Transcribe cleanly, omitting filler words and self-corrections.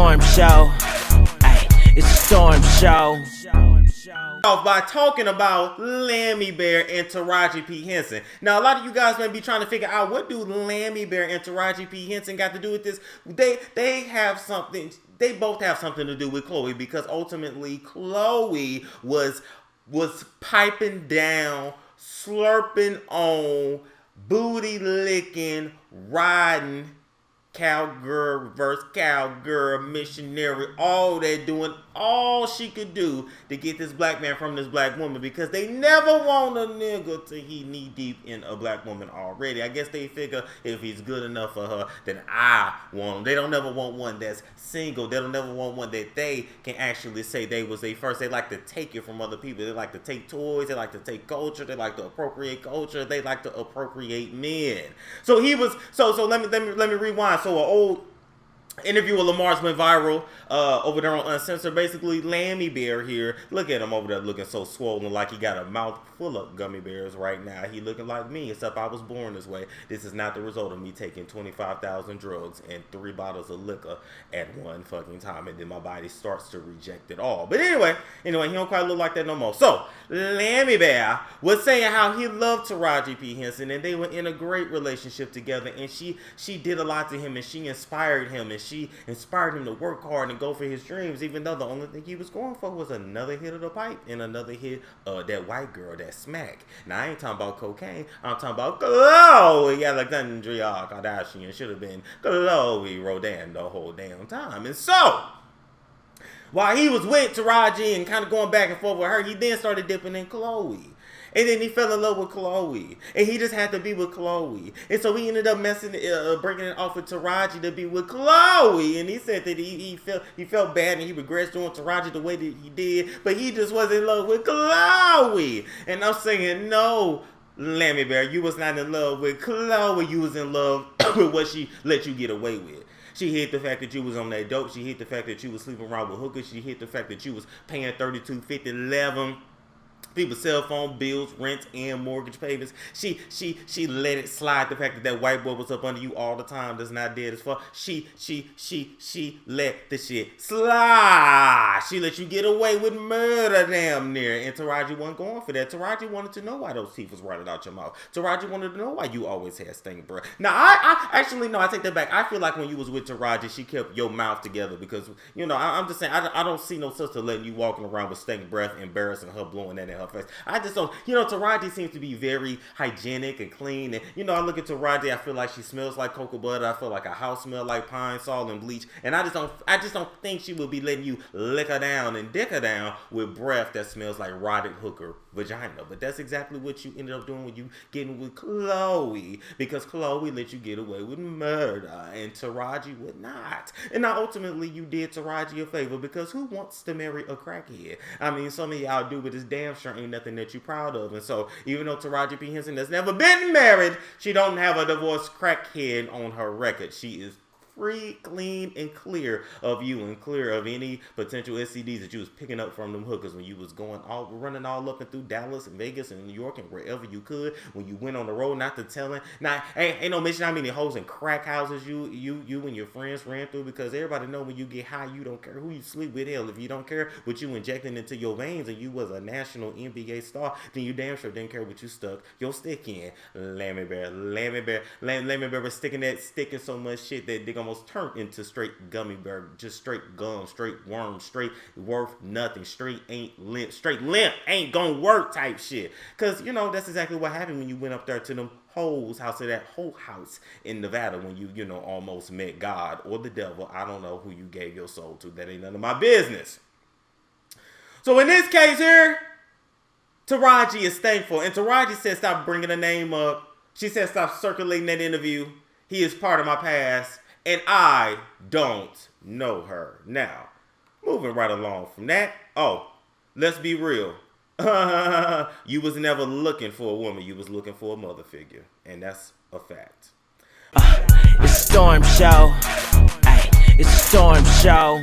storm show. Ay, it's a storm show. Off by talking about Lammy Bear and Taraji P. Henson. Now, a lot of you guys may be trying to figure out, what do Lammy Bear and Taraji P. Henson got to do with this? They have something. They both have something to do with Chloe, because ultimately Chloe was piping down, slurping on, booty licking, riding, cowgirl versus cowgirl, missionary, all that, doing all she could do to get this black man from this black woman, because they never want a nigga till he knee deep in a black woman already. I guess they figure if he's good enough for her, then I want him. They don't never want one that's single. They don't never want one that they can actually say they was a first. They like to take it from other people. They like to take toys. They like to take culture. They like to appropriate culture. They like to appropriate men. So he was. So let me rewind. So an old interview with Lamar's went viral over there on Uncensored. Basically, Lammy Bear here, look at him over there looking so swollen, like he got a mouth full of gummy bears right now. He looking like me, except I was born this way. This is not the result of me taking 25,000 drugs and 3 bottles of liquor at one fucking time, and then my body starts to reject it all. But anyway, he don't quite look like that no more. So, Lammy Bear was saying how he loved Taraji P. Henson, and they were in a great relationship together, and she did a lot to him, and she inspired him, and she inspired him to work hard and go for his dreams, even though the only thing he was going for was another hit of the pipe and another hit of that white girl, that smack. Now, I ain't talking about cocaine. I'm talking about Chloe Alexandria Kardashian. Should have been Chloe Rodan the whole damn time. And so, while he was with Taraji and kind of going back and forth with her, he then started dipping in Chloe. And then he fell in love with Chloe. And he just had to be with Chloe. And so he ended up breaking it off with Taraji to be with Chloe. And he said that he felt bad and he regrets doing Taraji the way that he did. But he just was in love with Chloe. And I'm saying, no, Lammy Bear, you was not in love with Chloe. You was in love with what she let you get away with. She hit the fact that you was on that dope. She hit the fact that you was sleeping around with hookers. She hit the fact that you was paying $32.50, $11 people's cell phone bills, rents, and mortgage payments. She let it slide. The fact that white boy was up under you all the time, that's not dead as fuck. She let the shit slide. She let you get away with murder damn near. And Taraji wasn't going for that. Taraji wanted to know why those teeth was running out your mouth. Taraji wanted to know why you always had stink breath. Now, I actually, no, I take that back. I feel like when you was with Taraji, she kept your mouth together, because, I'm just saying, I don't see no sister letting you walking around with stink breath, embarrassing her, blowing that in her face. I just don't, Taraji seems to be very hygienic and clean. And, I look at Taraji, I feel like she smells like cocoa butter. I feel like a house smell like pine, salt, and bleach. And I just don't think she would be letting you lick her down and dick her down with breath that smells like rotted hooker vagina. But that's exactly what you ended up doing when you getting with Chloe, because Chloe let you get away with murder and Taraji would not. And now ultimately you did Taraji a favor, because who wants to marry a crackhead? I mean, some of y'all do, but it's damn sure ain't nothing that you're proud of. And so even though Taraji P. Henson has never been married, she don't have a divorced crackhead on her record. She is free, clean, and clear of you, and clear of any potential STDs that you was picking up from them hookers when you was running all up and through Dallas and Vegas and New York and wherever you could, when you went on the road, not to telling. Now, ain't no mention how many hoes and crack houses you and your friends ran through, because everybody know when you get high, you don't care who you sleep with. Hell, if you don't care what you injecting into your veins and you was a national NBA star, then you damn sure didn't care what you stuck your stick in. Lammy Bear was sticking so much shit that they almost turned into straight gummy bear, just straight gum, straight worm, straight worth nothing, straight limp ain't gonna work type shit. Cause that's exactly what happened when you went up there to them hoes house, of that whole house in Nevada, when you almost met God or the devil. I don't know who you gave your soul to. That ain't none of my business. So in this case here, Taraji is thankful, and Taraji said stop bringing the name up. She said stop circulating that interview. He is part of my past, and I don't know her. Now, moving right along from that. Oh, let's be real. You was never looking for a woman. You was looking for a mother figure. And that's a fact. It's a storm show. Ay, it's a storm show.